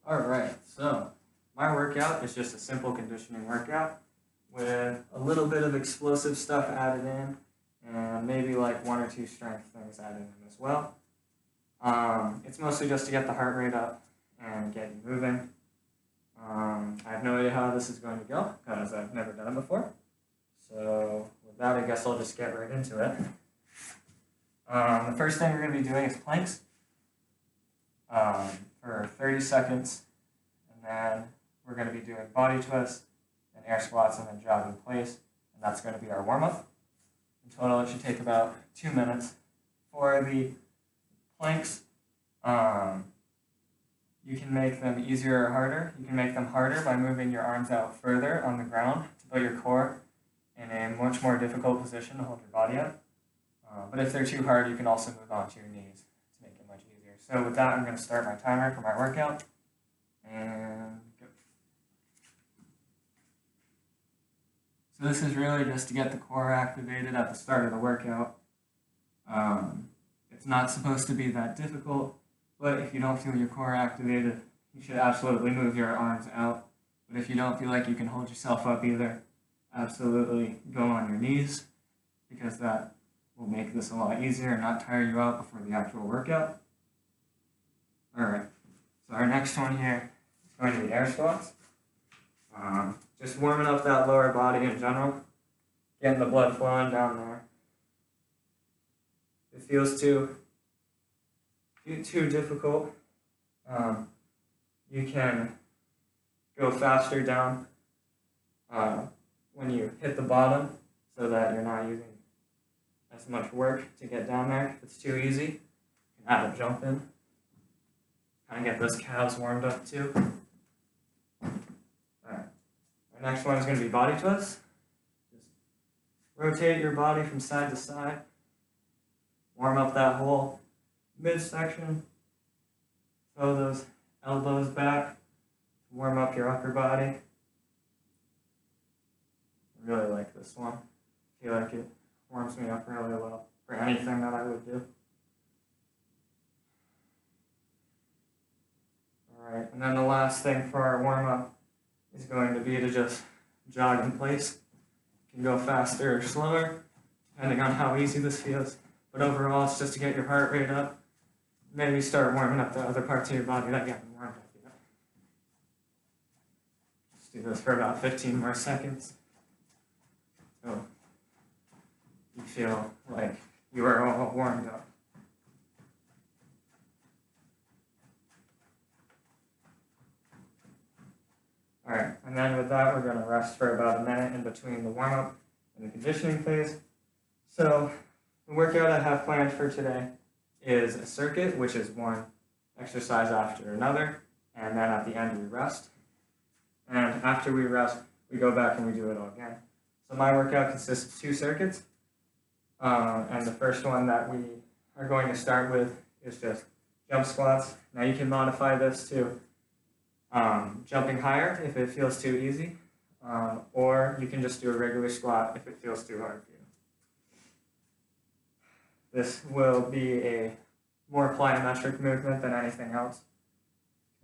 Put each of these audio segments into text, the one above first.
Alright, so my workout is just a simple conditioning workout with a little bit of explosive stuff added in and maybe like 1 or 2 strength things added in as well. It's mostly just to get the heart rate up and get you moving. I have no idea how this is going to go because I've never done it before. So with that, I guess I'll just get right into it. The first thing we're going to be doing is planks for 30 seconds, and then we're going to be doing body twists and air squats and then jog in place, and that's going to be our warm-up. In total, it should take about 2 minutes. For the planks, you can make them easier or harder. You can make them harder by moving your arms out further on the ground to put your core in a much more difficult position to hold your body up. But if they're too hard, you can also move onto your knees to make it much easier. So with that, I'm going to start my timer for my workout. And go. So this is really just to get the core activated at the start of the workout. It's not supposed to be that difficult, but if you don't feel your core activated, you should absolutely move your arms out. But if you don't feel like you can hold yourself up either, absolutely go on your knees, because that will make this a lot easier and not tire you out before the actual workout. Alright, so our next one here is going to be air squats. Just warming up that lower body in general, getting the blood flowing down there. If it feels too difficult, you can go faster down when you hit the bottom so that you're not using as much work to get down there. If it's too easy, you can add a jump in. Kind of get those calves warmed up too. Alright, our next one is going to be body twists. Just rotate your body from side to side. Warm up that whole midsection. Throw those elbows back. Warm up your upper body. I really like this one. I feel like it warms me up really well for anything that I would do. Alright, and then the last thing for our warm-up is going to be to just jog in place. You can go faster or slower, depending on how easy this feels. But overall, it's just to get your heart rate up. Maybe start warming up the other parts of your body that you haven't warmed up yet. Just do this for about 15 more seconds. So you feel like you are all warmed up. Alright, and then with that, we're going to rest for about a minute in between the warm-up and the conditioning phase. So the workout I have planned for today is a circuit, which is one exercise after another, and then at the end we rest. And after we rest, we go back and we do it all again. So my workout consists of 2 circuits, and the first one that we are going to start with is just jump squats. Now you can modify this to jumping higher if it feels too easy, or you can just do a regular squat if it feels too hard for you. This will be a more plyometric movement than anything else.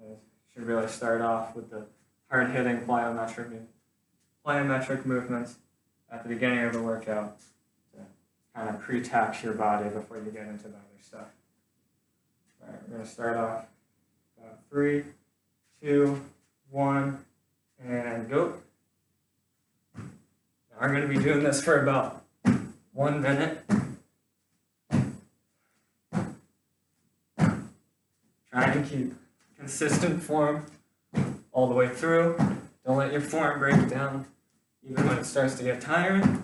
You should really start off with the hard-hitting plyometric movements at the beginning of the workout to kind of pre-tax your body before you get into the other stuff. All right, we're going to start off 3, 2, 1, and go. Now we're going to be doing this for about 1 minute. Try to keep consistent form all the way through. Don't let your form break down, even when it starts to get tiring.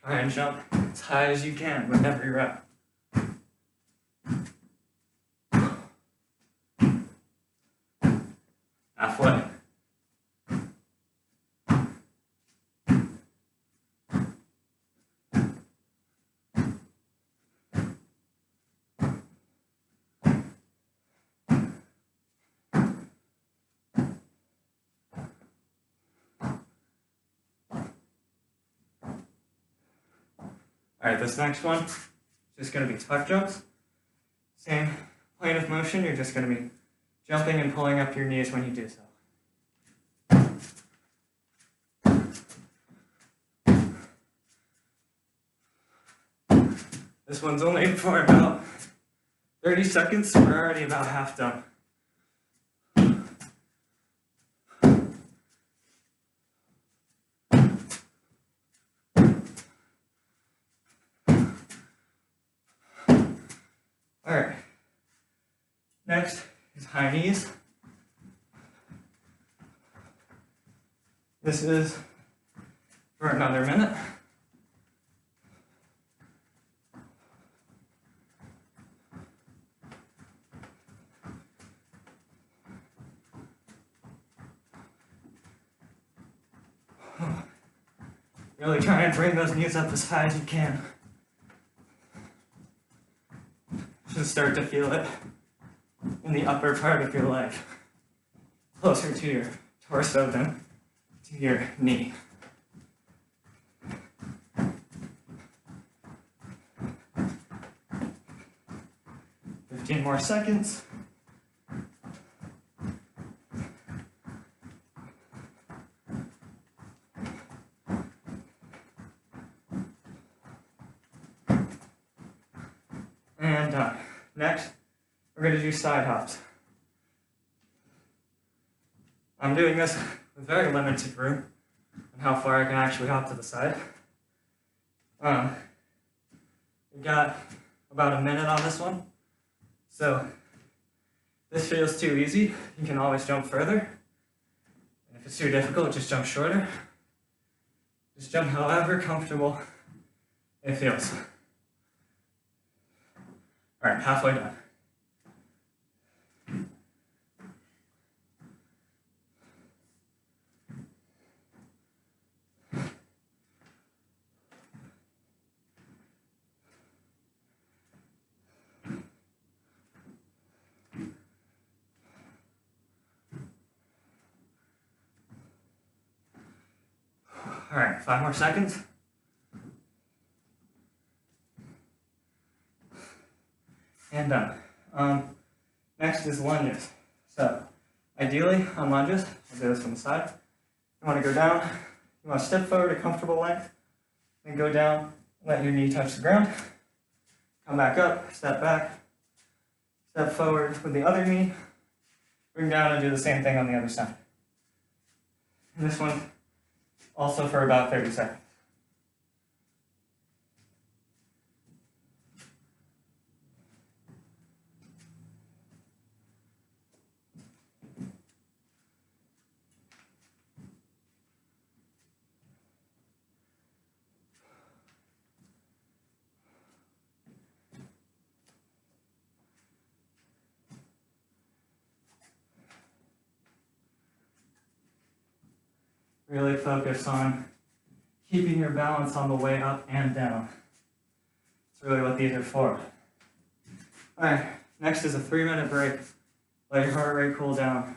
Try and jump as high as you can with every rep. Halfway. All right, this next one is just going to be tuck jumps. Same plane of motion, you're just going to be jumping and pulling up your knees when you do so. This one's only for about 30 seconds, so we're already about half done. Alright, next is high knees. This is for another minute. Really try and bring those knees up as high as you can. Should start to feel it in the upper part of your leg, closer to your torso than to your knee. 15 more seconds. And done. Next, we're going to do side hops. I'm doing this with very limited room and how far I can actually hop to the side. We got about a minute on this one, so this feels too easy, you can always jump further. And if it's too difficult, just jump shorter. Just jump however comfortable it feels. All right, halfway done. All right, 5 more seconds. And done. Next is lunges. So, ideally, on lunges, I'll do this from the side. You want to go down, you want to step forward a comfortable length, then go down, let your knee touch the ground, come back up, step forward with the other knee, bring down and do the same thing on the other side. And this one, also for about 30 seconds. Really focus on keeping your balance on the way up and down. That's really what these are for. Alright, next is a 3-minute break. Let your heart rate cool down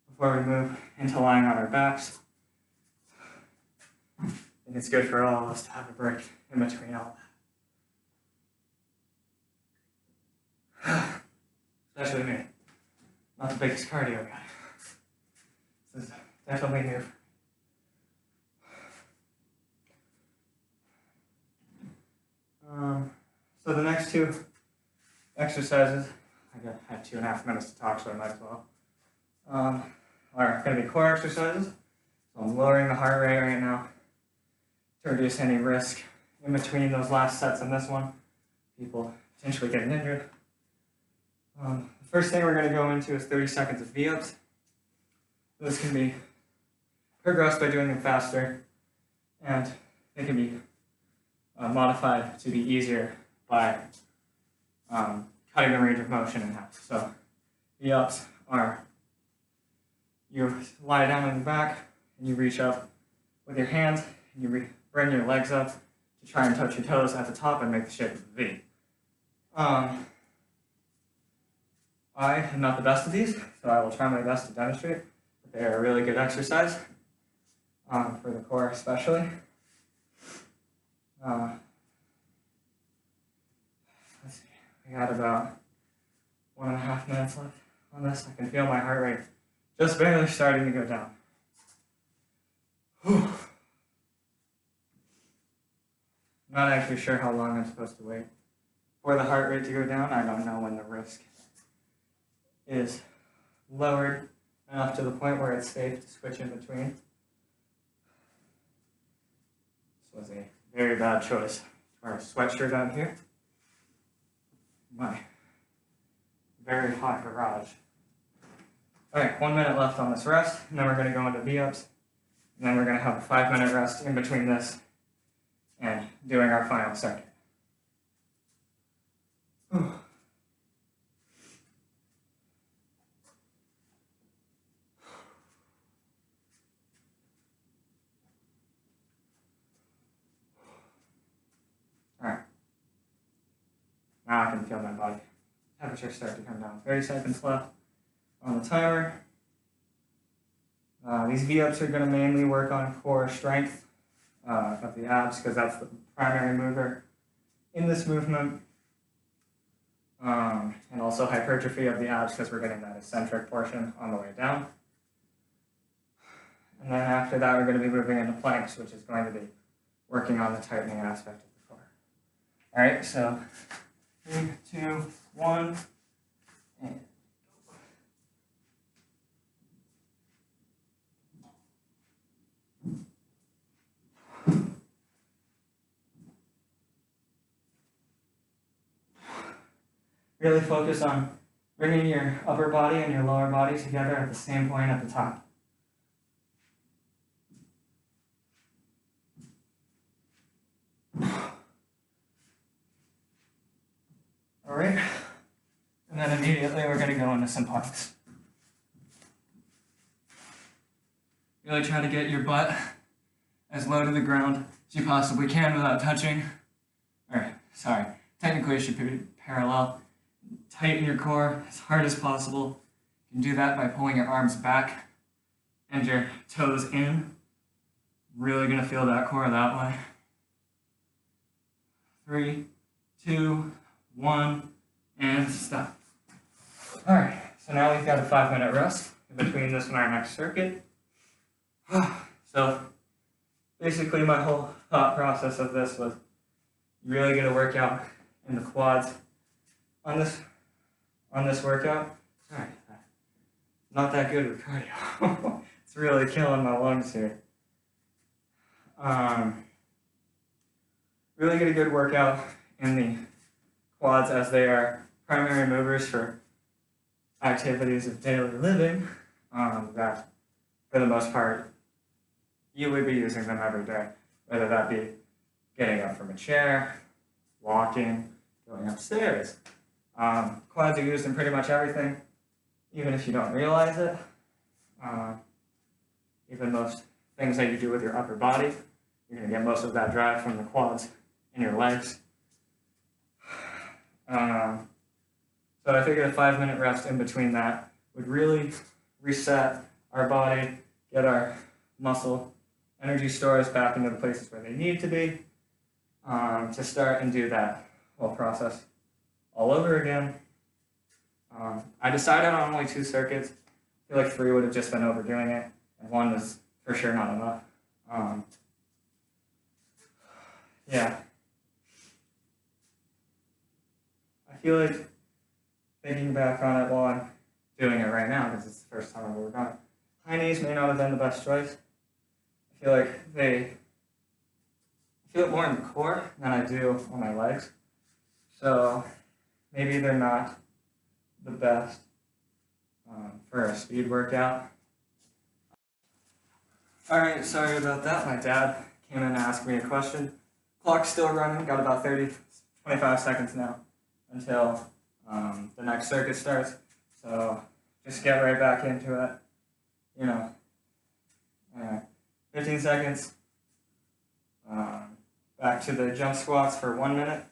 before we move into lying on our backs. And it's good for all of us to have a break in between all that. Especially me. Not the biggest cardio guy. This is definitely new. So the next 2 exercises, I have 2.5 minutes to talk, so I might as well, are going to be core exercises. So I'm lowering the heart rate right now to reduce any risk in between those last sets and this one, people potentially getting injured. The first thing we're going to go into is 30 seconds of V-ups. Those can be progressed by doing them faster, and they can be modified to be easier by cutting the range of motion in half. So V-ups are, you lie down on your back and you reach up with your hands and you bring your legs up to try and touch your toes at the top and make the shape of a V. I am not the best at these, so I will try my best to demonstrate. But they are a really good exercise for the core especially. I got about 1.5 minutes left on this. I can feel my heart rate just barely starting to go down. Whew. Not actually sure how long I'm supposed to wait for the heart rate to go down. I don't know when the risk is lowered enough to the point where it's safe to switch in between. This was a very bad choice. Wear a sweatshirt out here. My very hot garage. Alright, 1 minute left on this rest, and then we're going to go into V-ups, and then we're going to have a 5-minute rest in between this and doing our final circuit. Alright. Now I can feel my body temperature start to come down. 30 seconds left on the timer. These V-ups are going to mainly work on core strength of the abs because that's the primary mover in this movement. And also hypertrophy of the abs because we're getting that eccentric portion on the way down. And then after that, we're going to be moving into planks, which is going to be working on the tightening aspect of the core. All right, so 3, 2, 1, and really focus on bringing your upper body and your lower body together at the same point at the top. All right, and then immediately we're going to go into some planks. Really try to get your butt as low to the ground as you possibly can without touching. Technically it should be parallel. Tighten your core as hard as possible. You can do that by pulling your arms back and your toes in. Really going to feel that core that way. 3, 2, 1, and stop. All right, so now we've got a 5-minute rest in between this and our next circuit. So basically my whole thought process of this was really going to work out in the quads on this workout. All right, not that good with cardio. It's really killing my lungs here. Really get a good workout in the quads as they are primary movers for activities of daily living that for the most part you would be using them every day, whether that be getting up from a chair, walking, going upstairs. Quads are used in pretty much everything, even if you don't realize it. Even most things that you do with your upper body, you're going to get most of that drive from the quads in your legs. So I figured a 5-minute rest in between that would really reset our body, get our muscle energy stores back into the places where they need to be, to start and do that whole process all over again. I decided on only 2 circuits. I feel like 3 would have just been overdoing it, and 1 was for sure not enough. Yeah. I feel like thinking back on it while I'm doing it right now, because it's the first time I've ever done it, high knees may not have been the best choice. I feel like I feel it more in the core than I do on my legs. So maybe they're not the best for a speed workout. Alright, sorry about that. My dad came in and asked me a question. Clock's still running, got about 25 seconds now until the next circuit starts. So just get right back into it. 15 seconds. Back to the jump squats for 1 minute.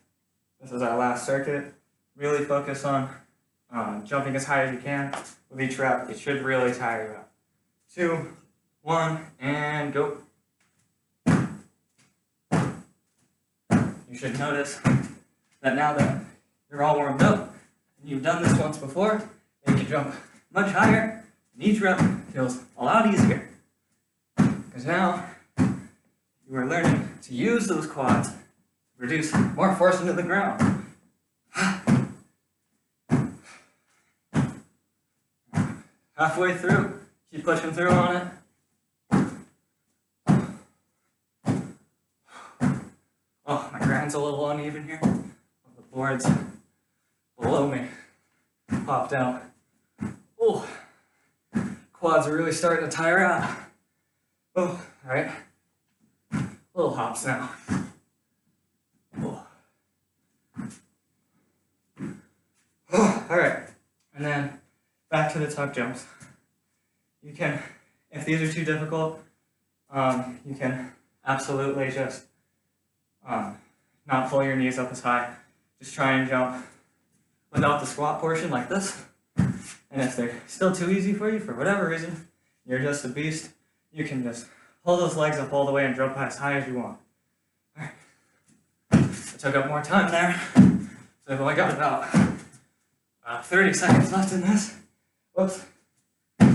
This is our last circuit. Really focus on jumping as high as you can with each rep. It should really tire you out. 2, 1, and go. You should notice that now that you're all warmed up, and you've done this once before, then you can jump much higher, and each rep feels a lot easier. Because now, you are learning to use those quads to produce more force into the ground. Halfway through, keep pushing through on it. Oh, my ground's a little uneven here. The boards below me popped out. Oh, quads are really starting to tire out. Oh, all right. Little hops now. Oh. Oh, all right. And then back to the tuck jumps. You can, if these are too difficult, you can absolutely just not pull your knees up as high. Just try and jump without the squat portion like this. And if they're still too easy for you, for whatever reason, you're just a beast, you can just pull those legs up all the way and jump as high as you want. All right. I took up more time there, so I've only got about 30 seconds left in this. Whoops. All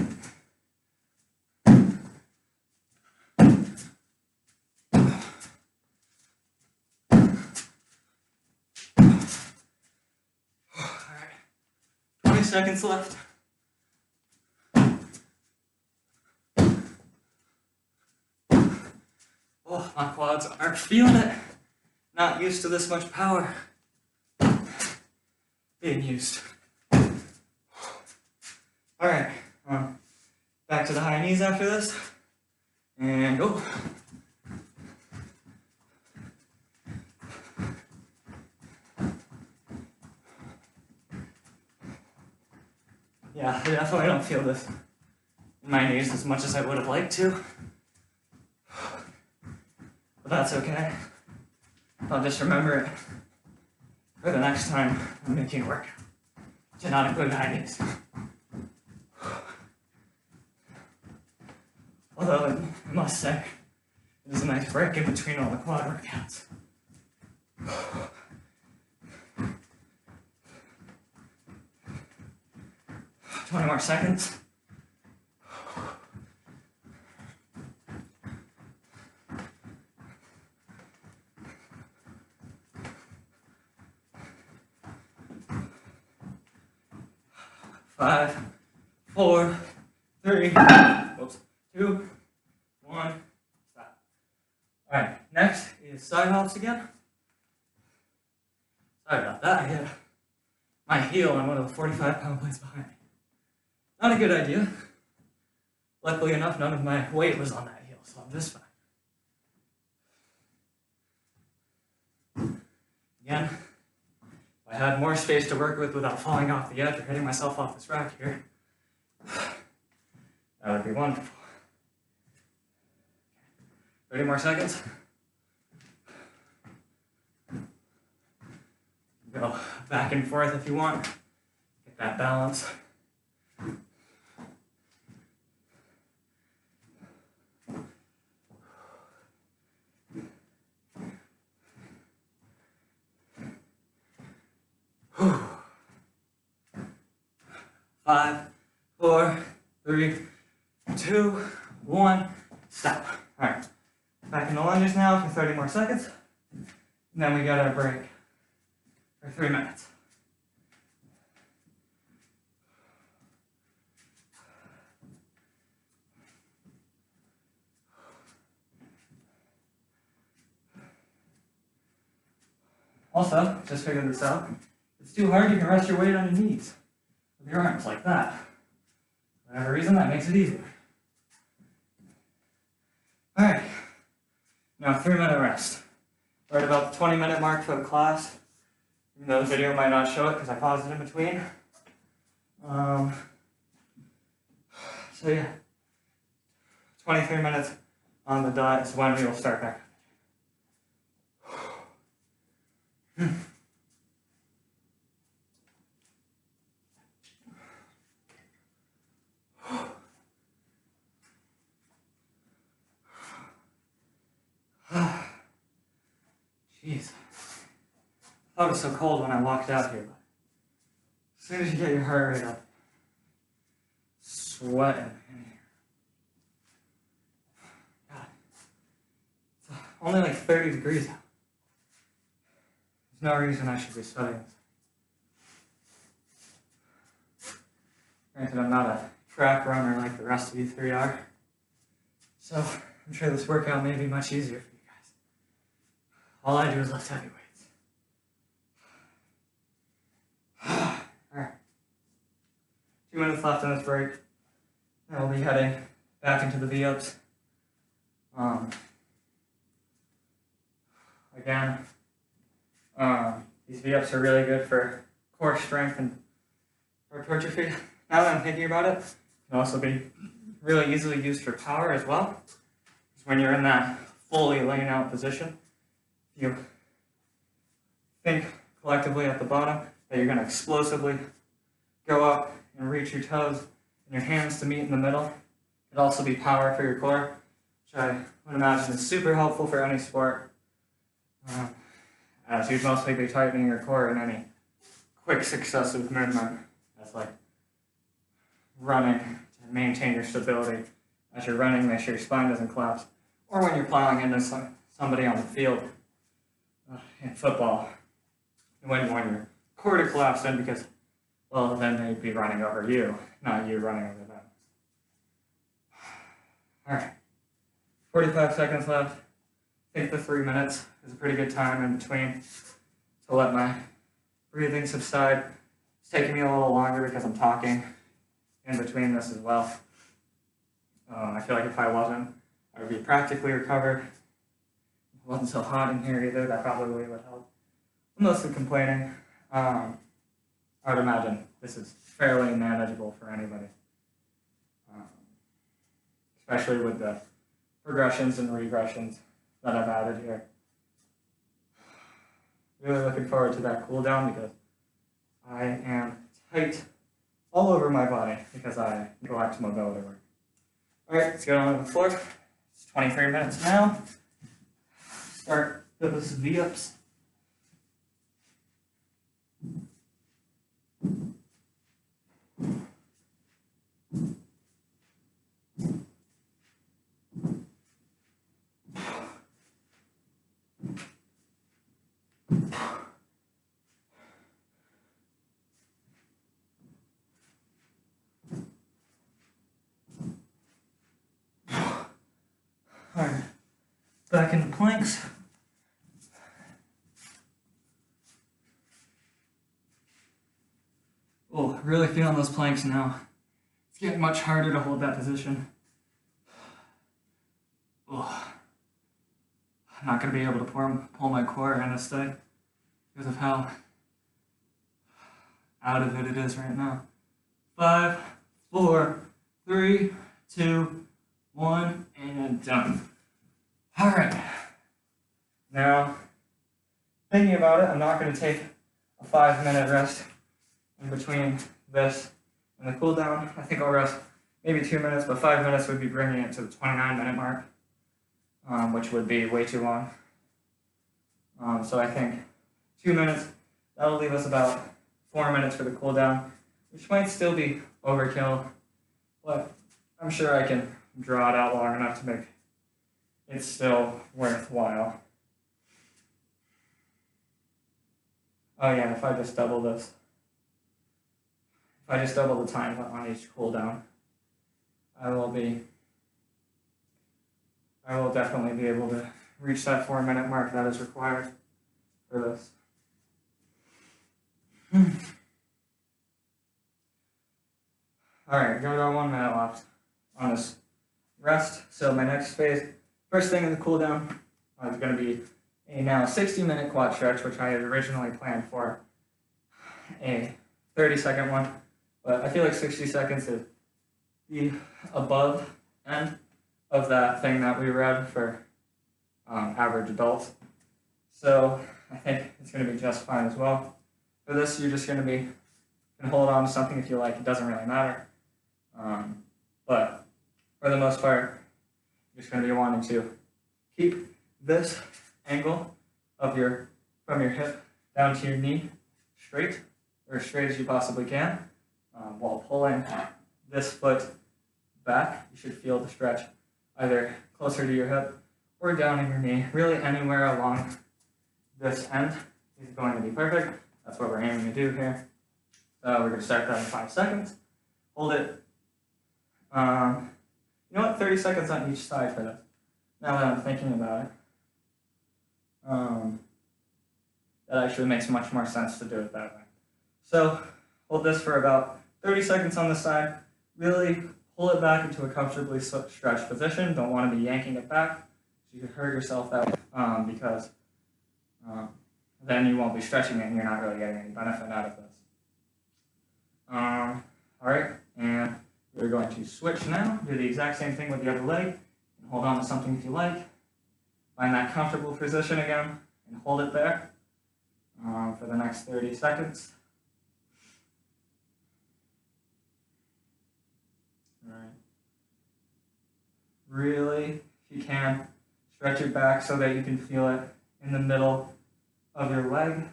right. 20 seconds left. Oh, my quads are feeling it. Not used to this much power being used. All right, back to the high knees after this, and go. Yeah, I definitely don't feel this in my knees as much as I would have liked to. But that's okay. I'll just remember it for the next time I'm making a workout to not include high knees. Although I must say, it is a nice break in between all the quad workouts. 20 more seconds. Five, four, three, oops, 2, 1, stop. All right, next is side hops again. Sorry about that, I hit my heel on one of the 45-pound plates behind me. Not a good idea. Luckily enough, none of my weight was on that heel, so I'm just fine. Again, if I had more space to work with without falling off the edge or hitting myself off this rack here, that would be wonderful. 30 more seconds. Go back and forth if you want. Get that balance. Five, 4, 3, 2, 1, stop. All right, back in the lunges now for 30 more seconds. And then we got our break for 3 minutes. Also, just figured this out. If it's too hard, you can rest your weight on your knees with your arms like that. For whatever reason, that makes it easier. All right, now 3-minute rest. We're at about the 20-minute mark for the class, even though the video might not show it because I paused it in between. So yeah, 23 minutes on the dot is when we will start back. Jeez. thought it was so cold when I walked out here, but as soon as you get your heart rate up, sweating in here. God, it's only like 30 degrees out. There's no reason I should be studying this. Granted, I'm not a track runner like the rest of you three are, so I'm sure this workout may be much easier for you guys. All I do is lift heavy weights. Alright. 2 minutes left on this break. Then we'll be heading back into the V-ups. Again, these V-ups are really good for core strength and hypertrophy. Now that I'm thinking about it, it can also be really easily used for power as well. Because when you're in that fully laying out position, you think collectively at the bottom that you're going to explosively go up and reach your toes and your hands to meet in the middle. It could also be power for your core, which I would imagine is super helpful for any sport. As you'd mostly be tightening your core in any quick successive movement. That's like running to maintain your stability. As you're running, make sure your spine doesn't collapse. Or when you're plowing into somebody on the field in football, you wouldn't want your core to collapse in because, well, then they'd be running over you, not you running over them. Alright, 45 seconds left. I think the 3 minutes is a pretty good time in between to let my breathing subside. It's taking me a little longer because I'm talking in between this as well. I feel like if I wasn't, I would be practically recovered. It wasn't so hot in here either, that probably would help. I'm mostly complaining. I would imagine this is fairly manageable for anybody. Especially with the progressions and regressions that I've added here. Really looking forward to that cool down because I am tight all over my body because I neglect to mobility work. Alright, let's get on the floor. It's 23 minutes now. Start those V-ups. Alright, back into planks. Oh, really feeling those planks now. It's getting much harder to hold that position. Oh, I'm not going to be able to pull my core in this day because of how out of it is right now. 5, 4, 3, 2, 1, and done. Alright. Now, thinking about it, I'm not going to take a 5-minute rest in between this and the cool down. I think I'll rest maybe 2 minutes, but 5 minutes would be bringing it to the 29-minute mark, which would be way too long. So I think 2 minutes, that'll leave us about 4 minutes for the cool down, which might still be overkill, but I'm sure I can draw it out long enough to make it still worthwhile. Oh yeah, if I just double this, if I just double the time on each cooldown, I will definitely be able to reach that 4-minute mark that is required for this. Alright, got about 1 minute left on this rest. So my next phase, first thing in the cooldown is going to be a now 60-minute quad stretch, which I had originally planned for a 30-second one, but I feel like 60 seconds is the above end of that thing that we read for average adults. So I think it's going to be just fine as well. For this, you're just going to hold on to something if you like. It doesn't really matter. But for the most part, you're just going to be wanting to keep this angle of from your hip down to your knee, straight, or as straight as you possibly can, while pulling this foot back. You should feel the stretch either closer to your hip or down in your knee. Really anywhere along this end is going to be perfect. That's what we're aiming to do here. So we're going to start that in 5 seconds. Hold it. You know what? 30 seconds on each side for this. Now that I'm thinking about it. That actually makes much more sense to do it that way. So hold this for about 30 seconds on the side. Really pull it back into a comfortably stretched position. Don't want to be yanking it back. You could hurt yourself that way because then you won't be stretching it and you're not really getting any benefit out of this. All right, and we're going to switch now. Do the exact same thing with the other leg. And hold on to something if you like. Find that comfortable position again and hold it there for the next 30 seconds. All right. Really, if you can, stretch it back so that you can feel it in the middle of your leg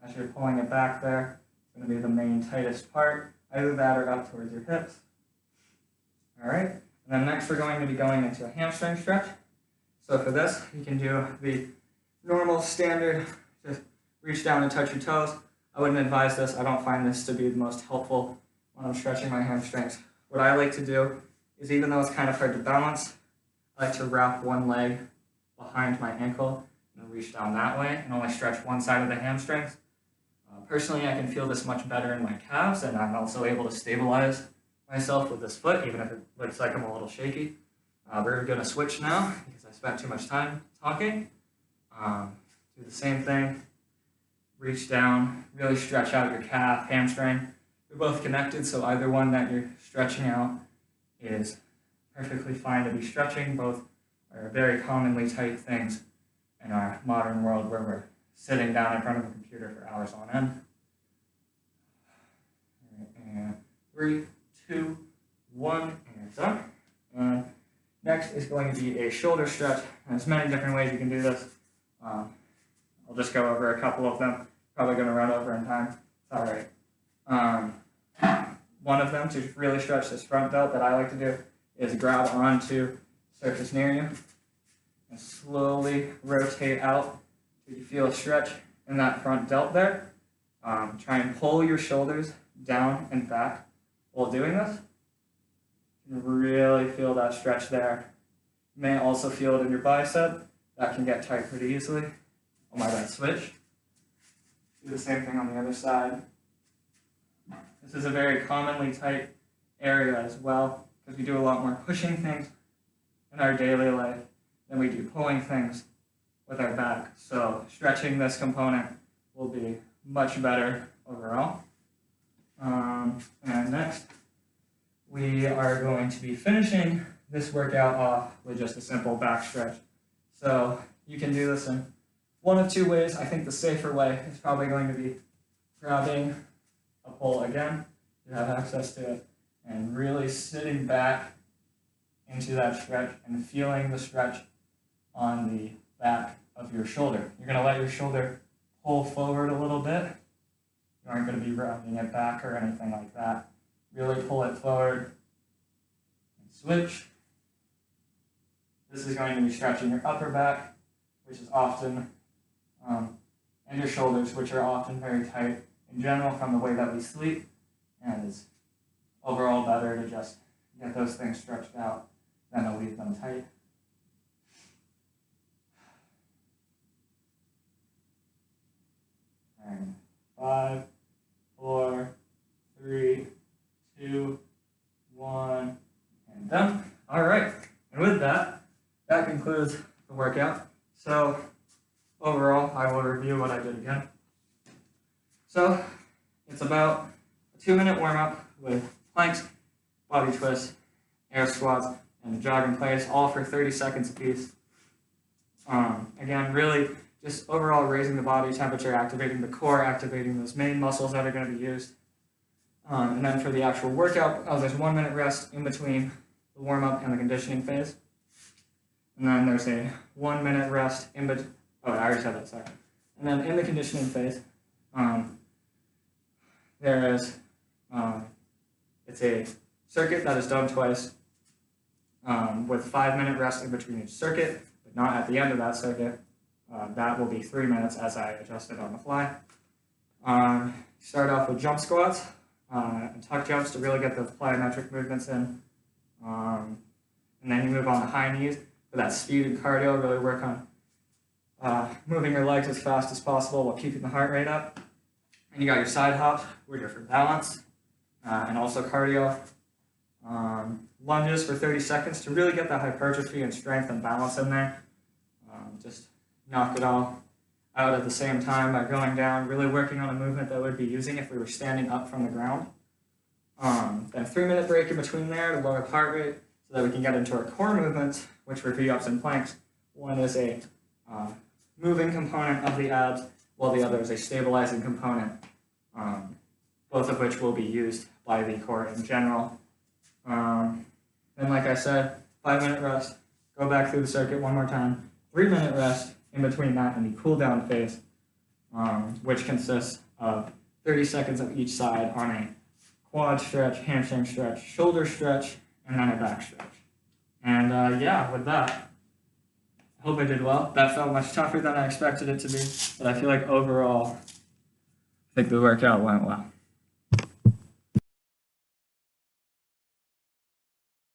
as you're pulling it back there. It's going to be the main tightest part, either that or up towards your hips. All right, and then next we're going to be going into a hamstring stretch. So for this, you can do the normal standard, just reach down and touch your toes. I wouldn't advise this. I don't find this to be the most helpful when I'm stretching my hamstrings. What I like to do is, even though it's kind of hard to balance, I like to wrap one leg behind my ankle and reach down that way and only stretch one side of the hamstrings. Personally, I can feel this much better in my calves, and I'm also able to stabilize myself with this foot, even if it looks like I'm a little shaky. We're going to switch now because I spent too much time talking. Do the same thing. Reach down, really stretch out your calf, hamstring. They're both connected, so either one that you're stretching out is perfectly fine to be stretching. Both are very commonly tight things in our modern world where we're sitting down in front of a computer for hours on end. All right, and 3, 2, 1, and done. And next is going to be a shoulder stretch. And there's many different ways you can do this. I'll just go over a couple of them. Probably going to run over in time. It's all right. One of them, to really stretch this front delt, that I like to do is grab onto surface near you and slowly rotate out so you feel a stretch in that front delt there. Try and pull your shoulders down and back while doing this. You can really feel that stretch there. You may also feel it in your bicep. That can get tight pretty easily. Oh my God, switch. Do the same thing on the other side. This is a very commonly tight area as well, because we do a lot more pushing things in our daily life than we do pulling things with our back. So stretching this component will be much better overall. And next, we are going to be finishing this workout off with just a simple back stretch. So you can do this in one of two ways. I think the safer way is probably going to be grabbing a pole again, you have access to it, and really sitting back into that stretch and feeling the stretch on the back of your shoulder. You're going to let your shoulder pull forward a little bit. You aren't going to be rounding it back or anything like that. Really pull it forward and switch. This is going to be stretching your upper back, which is often, and your shoulders, which are often very tight in general from the way that we sleep, and it's overall better to just get those things stretched out than to leave them tight. And 5, 4, 3, 2, 1, and done. All right, and with that, that concludes the workout. So overall, I will review what I did again. So it's about a 2-minute warm-up with planks, body twists, air squats, and jog in place, all for 30 seconds apiece. Again, really just overall raising the body temperature, activating the core, activating those main muscles that are going to be used. And then for the actual workout, there's 1 minute rest in between the warm-up and the conditioning phase. And then there's a 1 minute rest in between. Oh, I already said that, sorry. And then in the conditioning phase, There is, it's a circuit that is done twice with 5-minute rest in between each circuit, but not at the end of that circuit. That will be 3 minutes as I adjust it on the fly. Start off with jump squats and tuck jumps to really get the plyometric movements in. And then you move on to high knees for that speed and cardio, really work on moving your legs as fast as possible while keeping the heart rate up. And you got your side hops, which are for balance and also cardio. Lunges for 30 seconds to really get that hypertrophy and strength and balance in there. Just knock it all out at the same time by going down, really working on a movement that we'd be using if we were standing up from the ground. Then a 3-minute break in between there to lower the heart rate so that we can get into our core movements, which were V-ups and planks. One is a moving component of the abs, while the other is a stabilizing component, both of which will be used by the core in general. Then, like I said, 5-minute rest, go back through the circuit one more time, 3-minute rest in between that and the cool down phase, which consists of 30 seconds of each side on a quad stretch, hamstring stretch, shoulder stretch, and then a back stretch. And yeah, with that, I hope I did well. That felt much tougher than I expected it to be, but I feel like overall, I think the workout went well.